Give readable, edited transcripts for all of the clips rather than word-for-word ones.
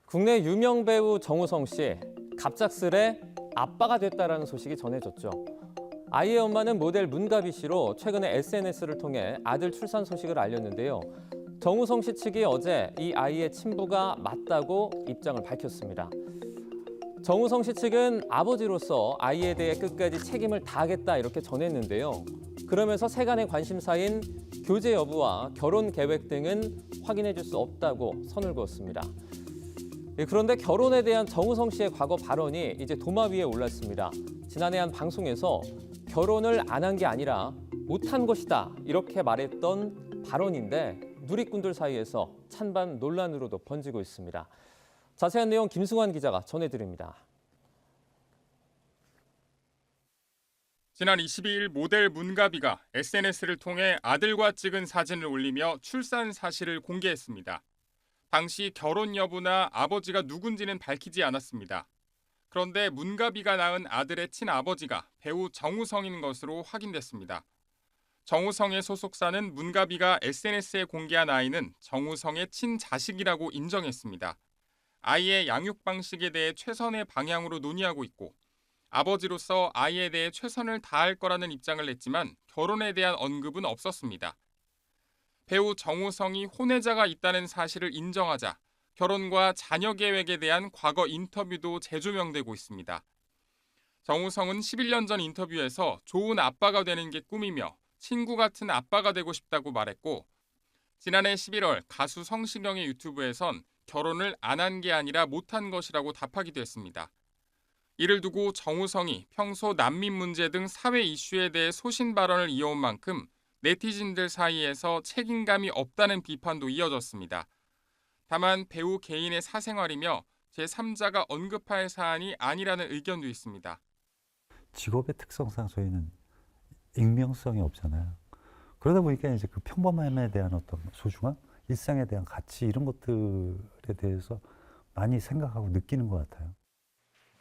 국내 유명 배우 정우성 씨, 갑작스레 아빠가 됐다라는 소식이 전해졌죠. 아이의 엄마는 모델 문가비 씨로 최근에 SNS를 통해 아들 출산 소식을 알렸는데요. 정우성 씨 측이 어제 이 아이의 친부가 맞다고 입장을 밝혔습니다. 정우성 씨 측은 아버지로서 아이에 대해 끝까지 책임을 다하겠다 이렇게 전했는데요. 그러면서 세간의 관심사인 교제 여부와 결혼 계획 등은 확인해 줄 수 없다고 선을 그었습니다. 그런데 결혼에 대한 정우성 씨의 과거 발언이 이제 도마 위에 올랐습니다. 지난해 한 방송에서 결혼을 안 한 게 아니라 못한 것이다 이렇게 말했던 발언인데 누리꾼들 사이에서 찬반 논란으로도 번지고 있습니다. 자세한 내용 김승환 기자가 전해드립니다. 지난 22일 모델 문가비가 SNS를 통해 아들과 찍은 사진을 올리며 출산 사실을 공개했습니다. 당시 결혼 여부나 아버지가 누군지는 밝히지 않았습니다. 그런데 문가비가 낳은 아들의 친아버지가 배우 정우성인 것으로 확인됐습니다. 정우성의 소속사는 문가비가 SNS에 공개한 아이는 정우성의 친자식이라고 인정했습니다. 아이의 양육 방식에 대해 최선의 방향으로 논의하고 있고 아버지로서 아이에 대해 최선을 다할 거라는 입장을 냈지만 결혼에 대한 언급은 없었습니다. 배우 정우성이 혼외자가 있다는 사실을 인정하자 결혼과 자녀 계획에 대한 과거 인터뷰도 재조명되고 있습니다. 정우성은 11년 전 인터뷰에서 좋은 아빠가 되는 게 꿈이며 친구 같은 아빠가 되고 싶다고 말했고 지난해 11월 가수 성시경의 유튜브에선 결혼을 안 한 게 아니라 못한 것이라고 답하기도 했습니다. 이를 두고 정우성이 평소 난민 문제 등 사회 이슈에 대해 소신 발언을 이어온 만큼 네티즌들 사이에서 책임감이 없다는 비판도 이어졌습니다. 다만 배우 개인의 사생활이며 제3자가 언급할 사안이 아니라는 의견도 있습니다. 직업의 특성상 저희는 익명성이 없잖아요. 그러다 보니까 이제 그 평범함에 대한 어떤 소중함, 일상에 대한 가치 이런 것들에 대해서 많이 생각하고 느끼는 것 같아요.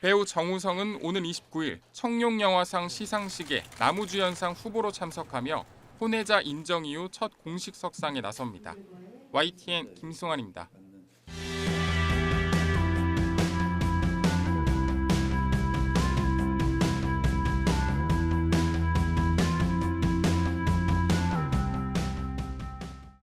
배우 정우성은 오는 29일 청룡영화상 시상식에 나무주연상 후보로 참석하며 혼외자 인정 이후 첫 공식 석상에 나섭니다. YTN 김승환입니다.